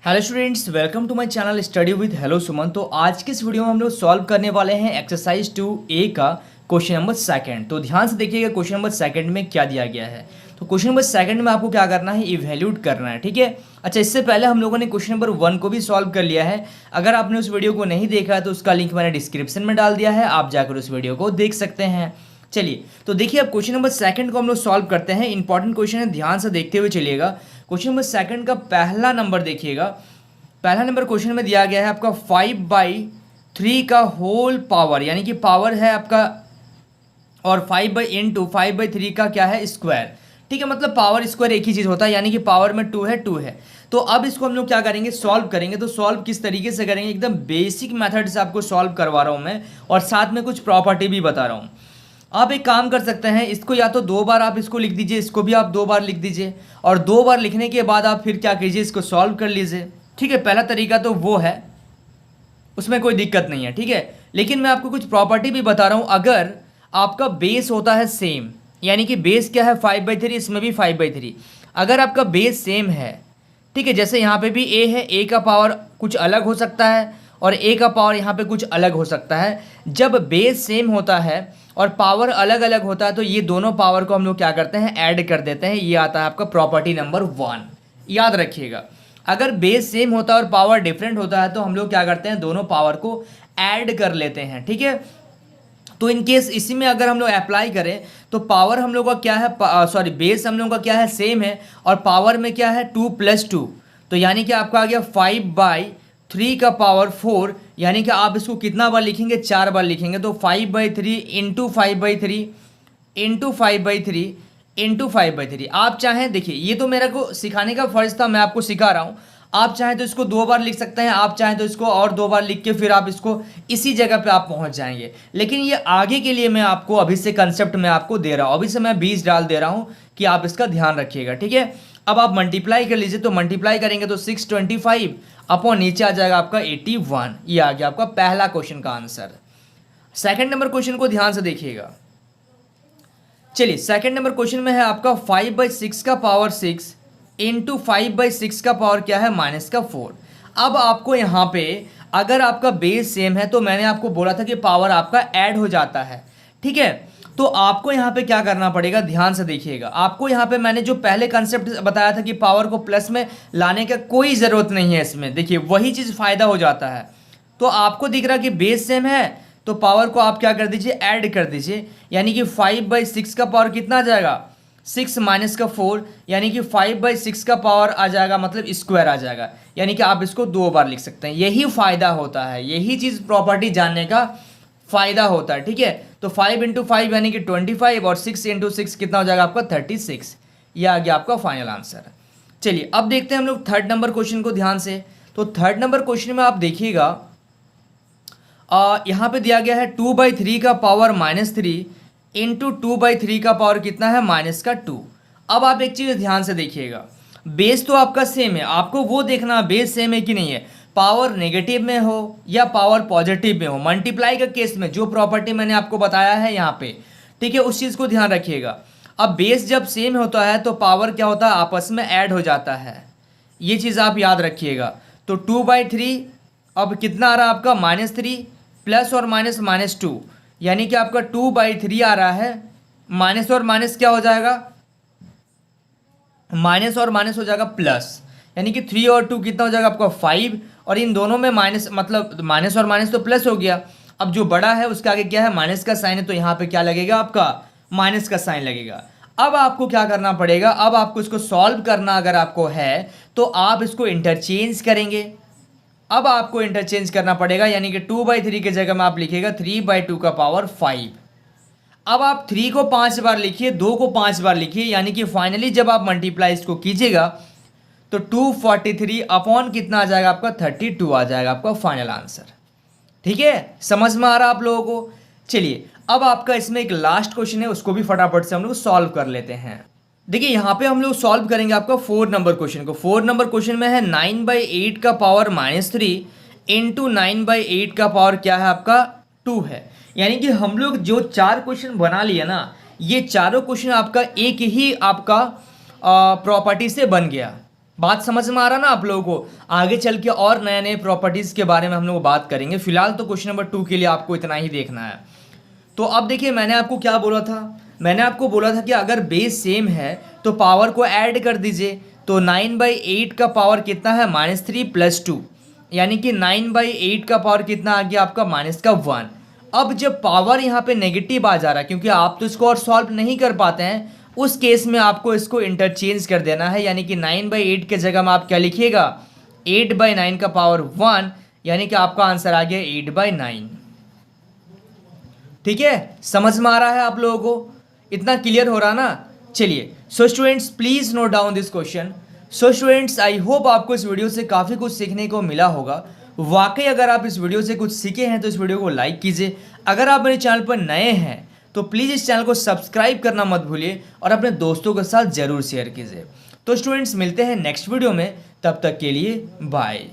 Hello students, welcome to my channel study with hello Suman. तो आज के इस वीडियो में हम लोग सॉल्व करने वाले हैं एक्सरसाइज 2A का क्वेश्चन नंबर सेकंड। तो ध्यान से देखिएगा क्वेश्चन नंबर सेकंड में क्या दिया गया है। तो क्वेश्चन नंबर सेकंड में आपको क्या करना है, इवैल्यूएट करना है। ठीक है, अच्छा, इससे पहले हम लोगों ने क्वेश्चन नंबर 1 को भी सॉल्व कर लिया है। अगर आपने उस वीडियो को नहीं देखा है तो उसका लिंक मैंने डिस्क्रिप्शन में डाल दिया है, आप जाकर उस वीडियो को देख सकते हैं। चलिए, तो देखिए अब क्वेश्चन नंबर सेकंड को हम लोग सॉल्व करते हैं। इंपॉर्टेंट क्वेश्चन है, ध्यान से देखते हुए चलिएगा। क्वेश्चन नंबर सेकंड का पहला नंबर देखिएगा। पहला नंबर क्वेश्चन में दिया गया है आपका 5/3 का होल पावर, यानी कि पावर है आपका, और 5/3 का क्या है, स्क्वायर। ठीक है, मतलब पावर स्क्वायर एक ही चीज़ होता है, यानी कि पावर में 2 है। तो अब इसको हम लोग क्या करेंगे, सॉल्व करेंगे। तो सॉल्व किस तरीके से करेंगे, एकदम बेसिक मेथड से आपको सॉल्व करवा रहा हूँ मैं, और साथ में कुछ प्रॉपर्टी भी बता रहा हूँ। आप एक काम कर सकते हैं, इसको या तो 2 बार आप इसको लिख दीजिए, इसको भी आप 2 बार लिख दीजिए, और 2 बार लिखने के बाद आप फिर क्या कीजिए, इसको सॉल्व कर लीजिए। ठीक है, पहला तरीका तो वो है, उसमें कोई दिक्कत नहीं है। ठीक है, लेकिन मैं आपको कुछ प्रॉपर्टी भी बता रहा हूँ। अगर आपका बेस होता है सेम, यानी कि बेस क्या है 5/3, इसमें भी 5/3, अगर आपका बेस सेम है, ठीक है, जैसे यहाँ पे भी a है, a का पावर कुछ अलग हो सकता है और a का पावर यहाँ पे कुछ अलग हो सकता है। जब बेस सेम होता है और पावर अलग अलग होता है तो ये दोनों पावर को हम लोग क्या करते हैं, ऐड कर देते हैं। ये आता है आपका प्रॉपर्टी नंबर 1, याद रखिएगा। अगर बेस सेम होता है और पावर डिफरेंट होता है तो हम लोग क्या करते हैं, दोनों पावर को ऐड कर लेते हैं। ठीक है, तो इन केस इसी में अगर हम लोग अप्लाई करें तो पावर हम लोग का क्या है, बेस हम लोग का क्या है, सेम है, और पावर में क्या है 2 + 2, तो यानी कि आपका आ गया 5/3 का पावर 4, यानी कि आप इसको कितना बार लिखेंगे, 4 बार लिखेंगे। तो 5/3 इंटू 5/3 इंटू 5/3 इंटू 5/3। आप चाहें, देखिए ये तो मेरे को सिखाने का फर्ज था, मैं आपको सिखा रहा हूँ। आप चाहें तो इसको 2 बार लिख सकते हैं, आप चाहें तो इसको और 2 बार लिख के फिर आप इसको इसी जगह पे आप पहुंच जाएंगे। लेकिन ये आगे के लिए मैं आपको अभी से कंसेप्ट में आपको दे रहा हूँ, अभी से मैं 20 डाल दे रहा हूँ कि आप इसका ध्यान रखिएगा। ठीक है, अब आप मल्टीप्लाई कर लीजिए। तो मल्टीप्लाई करेंगे तो 625 अपॉन नीचे आ जाएगा आपका 81। ये आ गया आपका पहला क्वेश्चन का आंसर। सेकेंड नंबर क्वेश्चन को ध्यान से देखिएगा। चलिए, सेकंड नंबर क्वेश्चन में है आपका 5/6 का पावर 6 इंटू 5/6 का पावर क्या है, -4। अब आपको यहाँ पे अगर आपका बेस सेम है तो मैंने आपको बोला था कि पावर आपका ऐड हो जाता है। ठीक है, तो आपको यहाँ पे क्या करना पड़ेगा, ध्यान से देखिएगा। आपको यहाँ पे मैंने जो पहले कंसेप्ट बताया था कि पावर को प्लस में लाने का कोई ज़रूरत नहीं है इसमें, देखिए वही चीज़ फ़ायदा हो जाता है। तो आपको दिख रहा कि बेस सेम है तो पावर को आप क्या कर दीजिए, ऐड कर दीजिए, यानी कि 5/6 का पावर कितना आ जाएगा, 6 - 4, यानी कि 5/6 का पावर आ जाएगा, मतलब स्क्वायर आ जाएगा, यानी कि आप इसको 2 बार लिख सकते हैं। यही फ़ायदा होता है, यही चीज़ प्रॉपर्टी जानने का फ़ायदा होता है। ठीक है, तो 5 × 5 यानी कि 25, और 6 × 6 कितना हो जाएगा आपका 36। यह आ गया आपका फाइनल आंसर। चलिए, अब देखते हैं हम लोग थर्ड नंबर क्वेश्चन को ध्यान से। तो थर्ड नंबर क्वेश्चन में आप देखिएगा, यहाँ पे दिया गया है 2/3 का पावर -3 इंटू 2/3 का पावर कितना है, -2। अब आप एक चीज़ ध्यान से देखिएगा, बेस तो आपका सेम है, आपको वो देखना बेस सेम है कि नहीं है, पावर नेगेटिव में हो या पावर पॉजिटिव में हो। मल्टीप्लाई का केस में जो प्रॉपर्टी मैंने आपको बताया है यहाँ पे, ठीक है, उस चीज़ को ध्यान रखिएगा। अब बेस जब सेम होता है तो पावर क्या होता है, आपस में ऐड हो जाता है, ये चीज़ आप याद रखिएगा। तो 2/3 अब कितना आ रहा है आपका, -3 प्लस और माइनस -2, यानी कि आपका 2/3 आ रहा है, माइनस और माइनस क्या हो जाएगा, माइनस और माइनस हो जाएगा प्लस, यानी कि 3 और 2 कितना हो जाएगा आपका 5, और इन दोनों में माइनस, मतलब माइनस और माइनस तो प्लस हो गया। अब जो बड़ा है उसके आगे क्या है, माइनस का साइन है, तो यहाँ पे क्या लगेगा आपका, माइनस का साइन लगेगा। अब आपको क्या करना पड़ेगा, अब आपको इसको सॉल्व करना अगर आपको है तो आप इसको इंटरचेंज करेंगे। अब आपको इंटरचेंज करना पड़ेगा, यानी कि 2/3 की जगह में आप लिखिएगा 3/2 का पावर 5। अब आप 3 को 5 बार लिखिए, 2 को 5 बार लिखिए, यानी कि फाइनली जब आप मल्टीप्लाई इसको कीजिएगा तो 243 अपॉन कितना आ जाएगा आपका, 32 आ जाएगा आपका फाइनल आंसर। ठीक है, समझ में आ रहा आप लोगों को। चलिए, अब आपका इसमें एक लास्ट क्वेश्चन है, उसको भी फटाफट से हम लोग सॉल्व कर लेते हैं। देखिए, यहाँ पे हम लोग सॉल्व करेंगे आपका 4 नंबर क्वेश्चन को। 4 नंबर क्वेश्चन में है 9/8 का पावर -3 इंटू 9/8 का पावर क्या है आपका 2 है। यानी कि हम लोग जो 4 क्वेश्चन बना लिए ना, ये चारों क्वेश्चन आपका एक ही आपका प्रॉपर्टी से बन गया। बात समझ में आ रहा ना आप लोगों को? आगे चल के और नए नए प्रॉपर्टीज़ के बारे में हम लोग बात करेंगे। फिलहाल तो क्वेश्चन नंबर 2 के लिए आपको इतना ही देखना है। तो अब देखिए, मैंने आपको क्या बोला था? मैंने आपको बोला था कि अगर बेस सेम है तो पावर को ऐड कर दीजिए। तो 9/8 का पावर कितना है? -3 + 2, यानी कि 9/8 का पावर कितना आ गया आपका? -1। अब जब पावर यहाँ पे नेगेटिव आ जा रहा है, क्योंकि आप तो इसको और सॉल्व नहीं कर पाते हैं, उस केस में आपको इसको इंटरचेंज कर देना है, यानी कि 9/8 के जगह में आप क्या लिखिएगा? 8/9 का पावर 1, यानी कि आपका आंसर आ गया 8/9। ठीक है, समझ में आ रहा है आप लोगों को? इतना क्लियर हो रहा ना? चलिए, so students please note down this question. So students, I hope आपको इस वीडियो से काफ़ी कुछ सीखने को मिला होगा। वाकई अगर आप इस वीडियो से कुछ सीखे हैं तो इस वीडियो को लाइक कीजिए। अगर आप मेरे चैनल पर नए हैं तो प्लीज़ इस चैनल को सब्सक्राइब करना मत भूलिए और अपने दोस्तों के साथ ज़रूर शेयर कीजिए। तो स्टूडेंट्स, मिलते हैं नेक्स्ट वीडियो में, तब तक के लिए बाय।